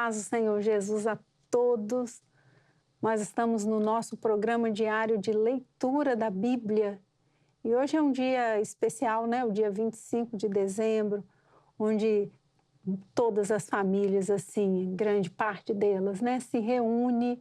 paz do Senhor Jesus a todos. Nós estamos no nosso programa diário de leitura da Bíblia. E hoje é um dia especial, né? O dia 25 de dezembro, onde todas as famílias, assim, grande parte delas, né, se reúne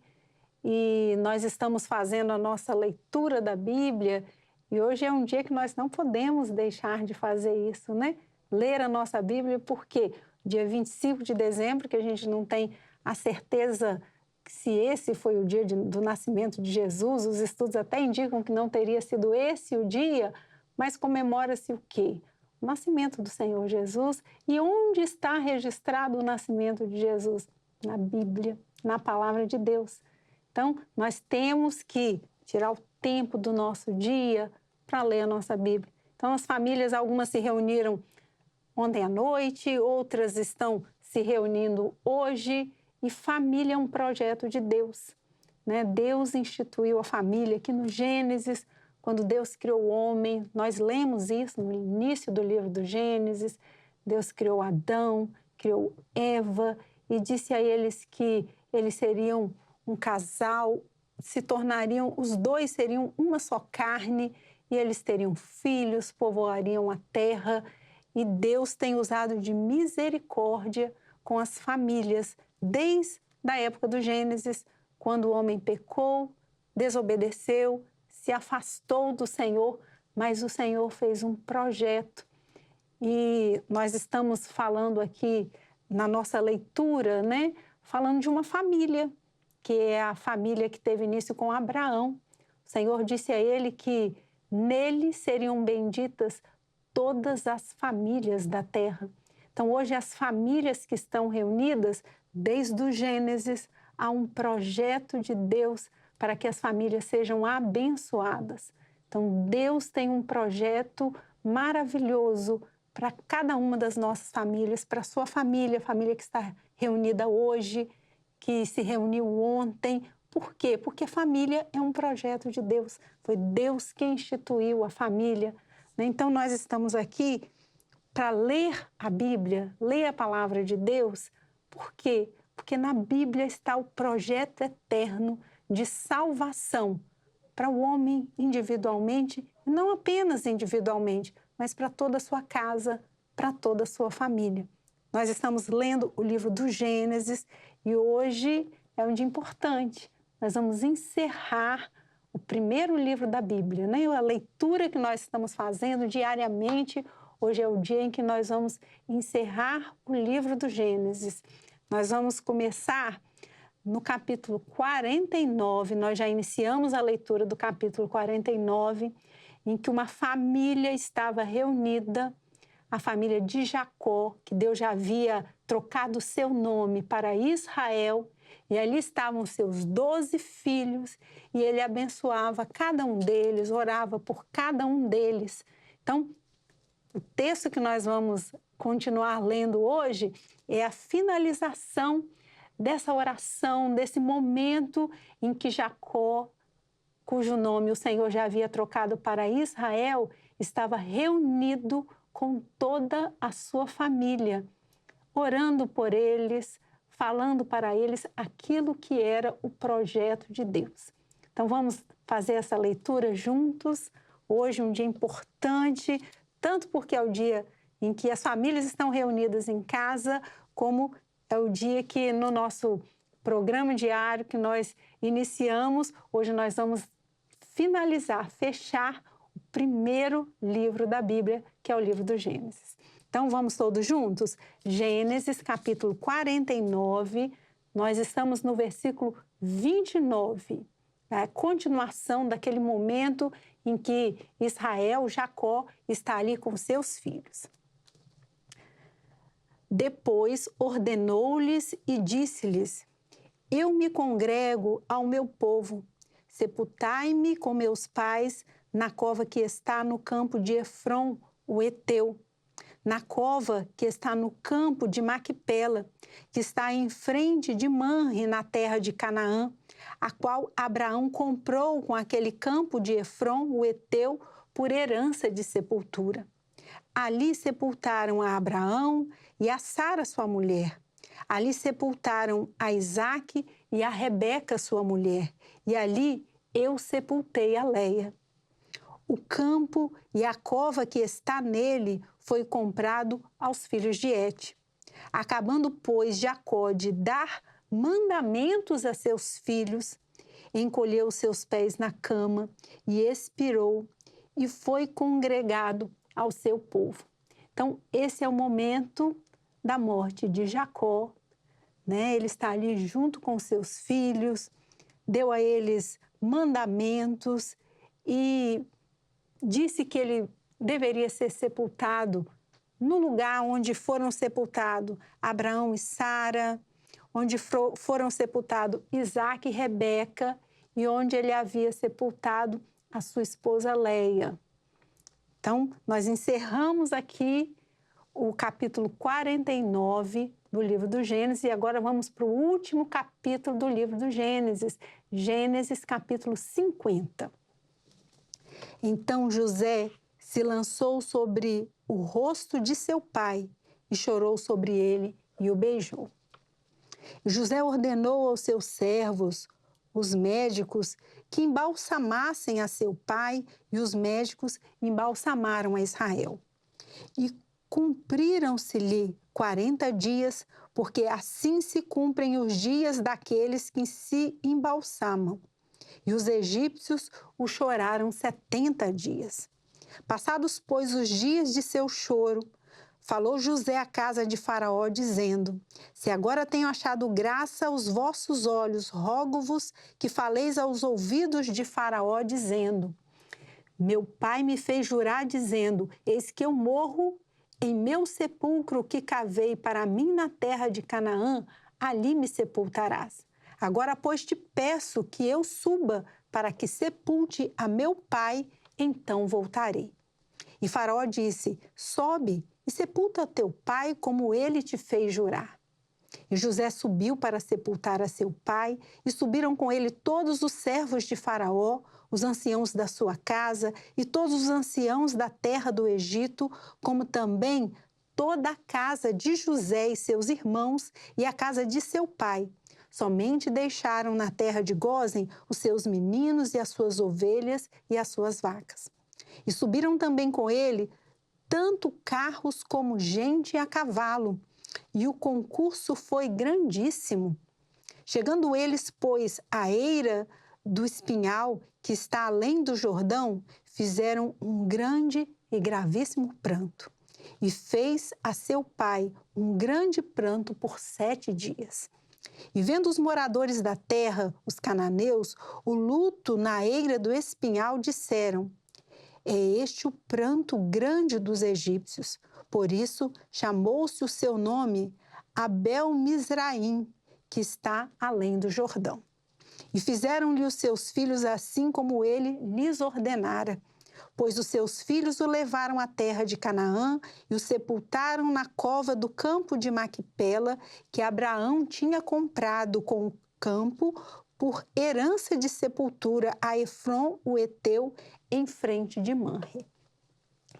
e nós estamos fazendo a nossa leitura da Bíblia. E hoje é um dia que nós não podemos deixar de fazer isso, né? Ler a nossa Bíblia, porque dia 25 de dezembro, que a gente não tem a certeza se esse foi o dia do nascimento de Jesus, os estudos até indicam que não teria sido esse o dia, mas comemora-se o quê? O nascimento do Senhor Jesus. E onde está registrado o nascimento de Jesus? Na Bíblia, na Palavra de Deus. Então, nós temos que tirar o tempo do nosso dia para ler a nossa Bíblia. Então, as famílias, algumas se reuniram ontem à noite, outras estão se reunindo hoje, e família é um projeto de Deus, né? Deus instituiu a família aqui no Gênesis, quando Deus criou o homem. Nós lemos isso no início do livro do Gênesis. Deus criou Adão, criou Eva e disse a eles que eles seriam um casal, os dois seriam uma só carne, e eles teriam filhos, povoariam a terra. E Deus tem usado de misericórdia com as famílias, desde a época do Gênesis, quando o homem pecou, desobedeceu, se afastou do Senhor, mas o Senhor fez um projeto. E nós estamos falando aqui na nossa leitura, né, falando de uma família, que é a família que teve início com Abraão. O Senhor disse a ele que nele seriam benditas todas as famílias da terra. Então, hoje, as famílias que estão reunidas, desde o Gênesis, há um projeto de Deus para que as famílias sejam abençoadas. Então, Deus tem um projeto maravilhoso para cada uma das nossas famílias, para a sua família, a família que está reunida hoje, que se reuniu ontem. Por quê? Porque a família é um projeto de Deus. Foi Deus quem instituiu a família. Então, nós estamos aqui para ler a Bíblia, ler a palavra de Deus. Por quê? Porque na Bíblia está o projeto eterno de salvação para o homem individualmente, e não apenas individualmente, mas para toda a sua casa, para toda a sua família. Nós estamos lendo o livro do Gênesis e hoje é um dia importante. Nós vamos encerrar o primeiro livro da Bíblia, né? A leitura que nós estamos fazendo diariamente. Hoje é o dia em que nós vamos encerrar o livro do Gênesis. Nós vamos começar no capítulo 49. Nós já iniciamos a leitura do capítulo 49, em que uma família estava reunida, a família de Jacó, que Deus já havia trocado seu nome para Israel. E ali estavam seus 12 filhos, e ele abençoava cada um deles, orava por cada um deles. Então, o texto que nós vamos continuar lendo hoje é a finalização dessa oração, desse momento em que Jacó, cujo nome o Senhor já havia trocado para Israel, estava reunido com toda a sua família, orando por eles, falando para eles aquilo que era o projeto de Deus. Então, vamos fazer essa leitura juntos. Hoje, um dia importante, tanto porque é o dia em que as famílias estão reunidas em casa, como é o dia que no nosso programa diário que nós iniciamos, hoje nós vamos finalizar, fechar o primeiro livro da Bíblia, que é o livro do Gênesis. Então, vamos todos juntos? Gênesis, capítulo 49, nós estamos no versículo 29, a continuação daquele momento em que Israel, Jacó, está ali com seus filhos. Depois ordenou-lhes e disse-lhes: Eu me congrego ao meu povo, sepultai-me com meus pais na cova que está no campo de Efrom, o Heteu, na cova que está no campo de Maquipela, que está em frente de Manre, na terra de Canaã, a qual Abraão comprou com aquele campo de Efrom, o Heteu, por herança de sepultura. Ali sepultaram a Abraão e a Sara, sua mulher. Ali sepultaram a Isaque e a Rebeca, sua mulher, e ali eu sepultei a Leia. O campo e a cova que está nele foi comprado aos filhos de Et. Acabando, pois, Jacó de dar mandamentos a seus filhos, encolheu seus pés na cama e expirou, e foi congregado ao seu povo. Então, esse é o momento da morte de Jacó, né? Ele está ali junto com seus filhos, deu a eles mandamentos e disse que ele deveria ser sepultado no lugar onde foram sepultados Abraão e Sara, onde foram sepultados Isaque e Rebeca, e onde ele havia sepultado a sua esposa Leia. Então, nós encerramos aqui o capítulo 49 do livro do Gênesis, e agora vamos para o último capítulo do livro do Gênesis, Gênesis capítulo 50. Então José se lançou sobre o rosto de seu pai e chorou sobre ele e o beijou. José ordenou aos seus servos, os médicos, que embalsamassem a seu pai, e os médicos embalsamaram a Israel. E cumpriram-se-lhe 40 dias, porque assim se cumprem os dias daqueles que se embalsamam. E os egípcios o choraram 70 dias. Passados, pois, os dias de seu choro, falou José à casa de Faraó, dizendo: Se agora tenho achado graça aos vossos olhos, rogo-vos que faleis aos ouvidos de Faraó, dizendo: Meu pai me fez jurar, dizendo: Eis que eu morro em meu sepulcro que cavei para mim na terra de Canaã, ali me sepultarás. Agora, pois, te peço que eu suba para que sepulte a meu pai, então voltarei. E Faraó disse: Sobe e sepulta teu pai como ele te fez jurar. E José subiu para sepultar a seu pai, e subiram com ele todos os servos de Faraó, os anciãos da sua casa e todos os anciãos da terra do Egito, como também toda a casa de José e seus irmãos e a casa de seu pai. Somente deixaram na terra de Gósen os seus meninos e as suas ovelhas e as suas vacas. E subiram também com ele tanto carros como gente a cavalo, e o concurso foi grandíssimo. Chegando eles, pois, à eira do espinhal, que está além do Jordão, fizeram um grande e gravíssimo pranto. E fez a seu pai um grande pranto por 7 dias. E vendo os moradores da terra, os cananeus, o luto na eira do espinhal, disseram: É este o pranto grande dos egípcios. Por isso chamou-se o seu nome Abel-Mizraim, que está além do Jordão. E fizeram-lhe os seus filhos assim como ele lhes ordenara. Pois os seus filhos o levaram à terra de Canaã e o sepultaram na cova do campo de Maquipela, que Abraão tinha comprado com o campo por herança de sepultura a Efron, o Eteu, em frente de Manre.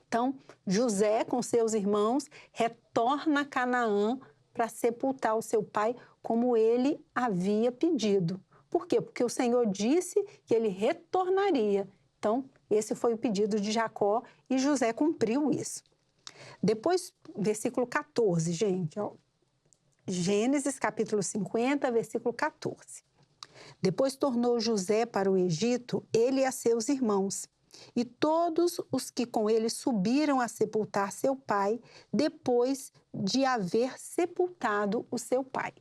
Então, José, com seus irmãos, retorna a Canaã para sepultar o seu pai, como ele havia pedido. Por quê? Porque o Senhor disse que ele retornaria. Então, esse foi o pedido de Jacó e José cumpriu isso. Depois, versículo 14, gente, ó. Gênesis capítulo 50, versículo 14. Depois tornou José para o Egito, ele e a seus irmãos, e todos os que com ele subiram a sepultar seu pai, depois de haver sepultado o seu pai.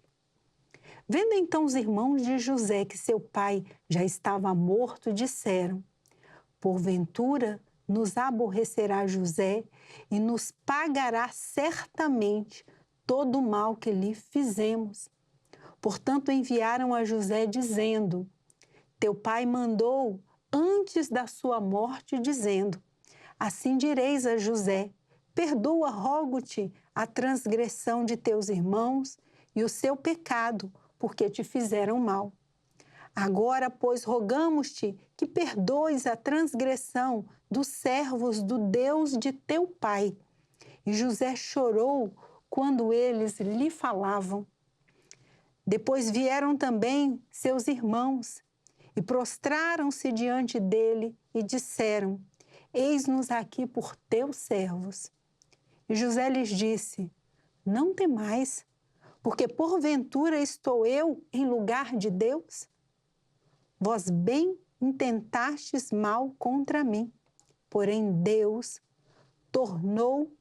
Vendo então os irmãos de José que seu pai já estava morto, disseram: Porventura nos aborrecerá José e nos pagará certamente todo o mal que lhe fizemos. Portanto, enviaram a José dizendo: Teu pai mandou antes da sua morte, dizendo: Assim direis a José: Perdoa, rogo-te, a transgressão de teus irmãos e o seu pecado, porque te fizeram mal. Agora, pois, rogamos-te que perdoes a transgressão dos servos do Deus de teu pai. E José chorou quando eles lhe falavam. Depois vieram também seus irmãos e prostraram-se diante dele e disseram: Eis-nos aqui por teus servos. E José lhes disse: Não temais, porque porventura estou eu em lugar de Deus? Vós bem intentastes mal contra mim, porém Deus tornou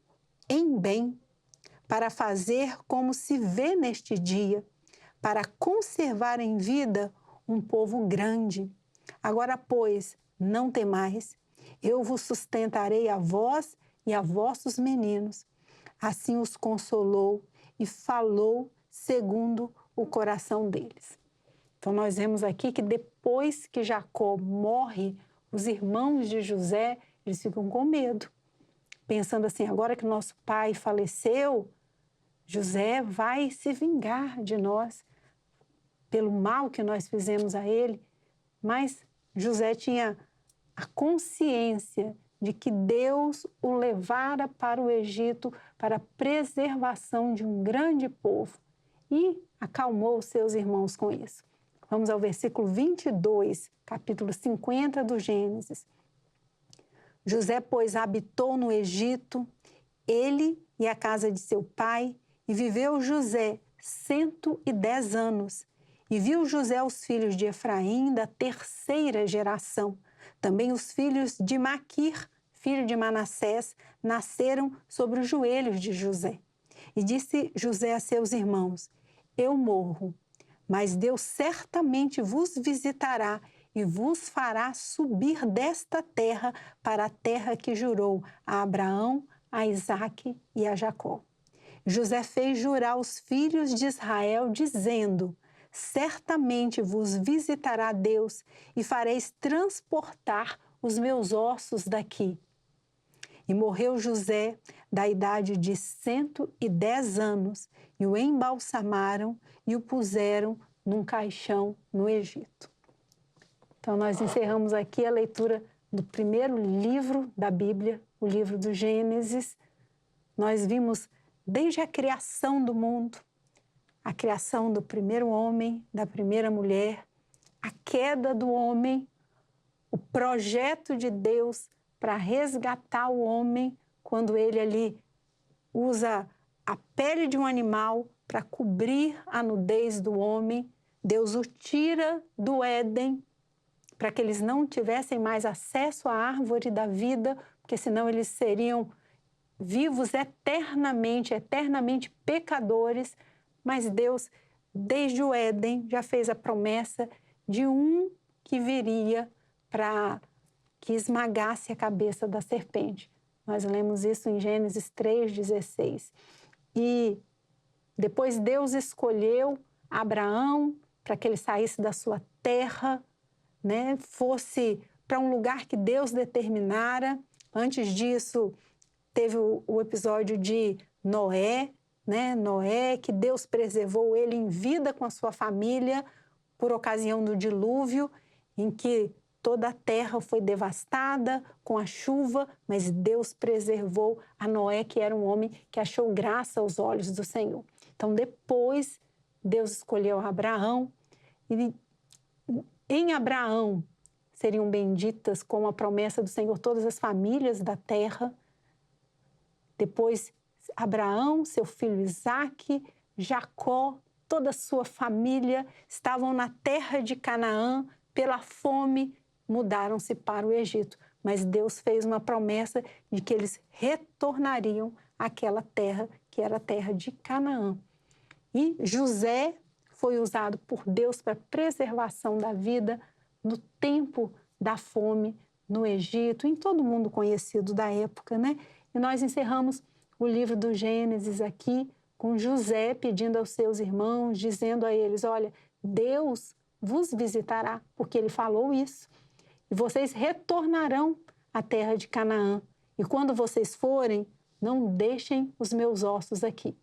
em bem, para fazer como se vê neste dia, para conservar em vida um povo grande. Agora, pois, não temais, eu vos sustentarei a vós e a vossos meninos. Assim os consolou e falou segundo o coração deles. Então, nós vemos aqui que depois que Jacó morre, os irmãos de José, eles ficam com medo, pensando assim, agora que nosso pai faleceu, José vai se vingar de nós pelo mal que nós fizemos a ele. Mas José tinha a consciência de que Deus o levara para o Egito para a preservação de um grande povo e acalmou seus irmãos com isso. Vamos ao versículo 22, capítulo 50 do Gênesis. José, pois, habitou no Egito, ele e a casa de seu pai, e viveu José 110 anos. E viu José os filhos de Efraim da terceira geração. Também os filhos de Maquir, filho de Manassés, nasceram sobre os joelhos de José. E disse José a seus irmãos: Eu morro, mas Deus certamente vos visitará e vos fará subir desta terra para a terra que jurou a Abraão, a Isaque e a Jacó. José fez jurar os filhos de Israel, dizendo: Certamente vos visitará Deus e fareis transportar os meus ossos daqui. E morreu José da idade de 110 anos, e o embalsamaram e o puseram num caixão no Egito. Então, nós encerramos aqui a leitura do primeiro livro da Bíblia, o livro do Gênesis. Nós vimos desde a criação do mundo, a criação do primeiro homem, da primeira mulher, a queda do homem, o projeto de Deus para resgatar o homem quando ele ali usa a pele de um animal para cobrir a nudez do homem. Deus o tira do Éden para que eles não tivessem mais acesso à árvore da vida, porque senão eles seriam vivos eternamente, eternamente pecadores. Mas Deus, desde o Éden, já fez a promessa de um que viria para que esmagasse a cabeça da serpente. Nós lemos isso em Gênesis 3,16. E depois Deus escolheu Abraão para que ele saísse da sua terra, né, fosse para um lugar que Deus determinara. Antes disso, teve o episódio de Noé, né? Noé, que Deus preservou ele em vida com a sua família por ocasião do dilúvio, em que toda a terra foi devastada com a chuva, mas Deus preservou a Noé, que era um homem que achou graça aos olhos do Senhor. Então, depois, Deus escolheu Abraão, e em Abraão seriam benditas com a promessa do Senhor todas as famílias da terra. Depois, Abraão, seu filho Isaque, Jacó, toda a sua família estavam na terra de Canaã. Pela fome, mudaram-se para o Egito. Mas Deus fez uma promessa de que eles retornariam àquela terra, que era a terra de Canaã. E José foi usado por Deus para a preservação da vida no tempo da fome no Egito, em todo mundo conhecido da época, né? E nós encerramos o livro do Gênesis aqui com José pedindo aos seus irmãos, dizendo a eles: olha, Deus vos visitará, porque ele falou isso, e vocês retornarão à terra de Canaã. E quando vocês forem, não deixem os meus ossos aqui.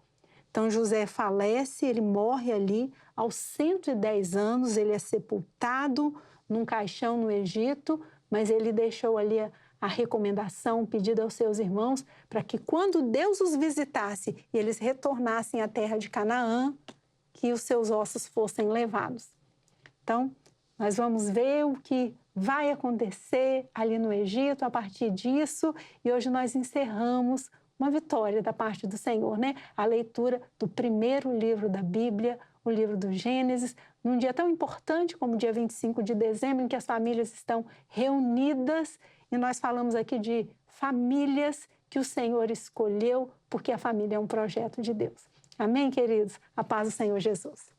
Então, José falece, ele morre ali aos 110 anos, ele é sepultado num caixão no Egito, mas ele deixou ali a recomendação, pedida aos seus irmãos, para que quando Deus os visitasse e eles retornassem à terra de Canaã, que os seus ossos fossem levados. Então, nós vamos ver o que vai acontecer ali no Egito a partir disso, e hoje nós encerramos uma vitória da parte do Senhor, né? A leitura do primeiro livro da Bíblia, o livro do Gênesis, num dia tão importante como o dia 25 de dezembro, em que as famílias estão reunidas, e nós falamos aqui de famílias que o Senhor escolheu, porque a família é um projeto de Deus. Amém, queridos? A paz do Senhor Jesus.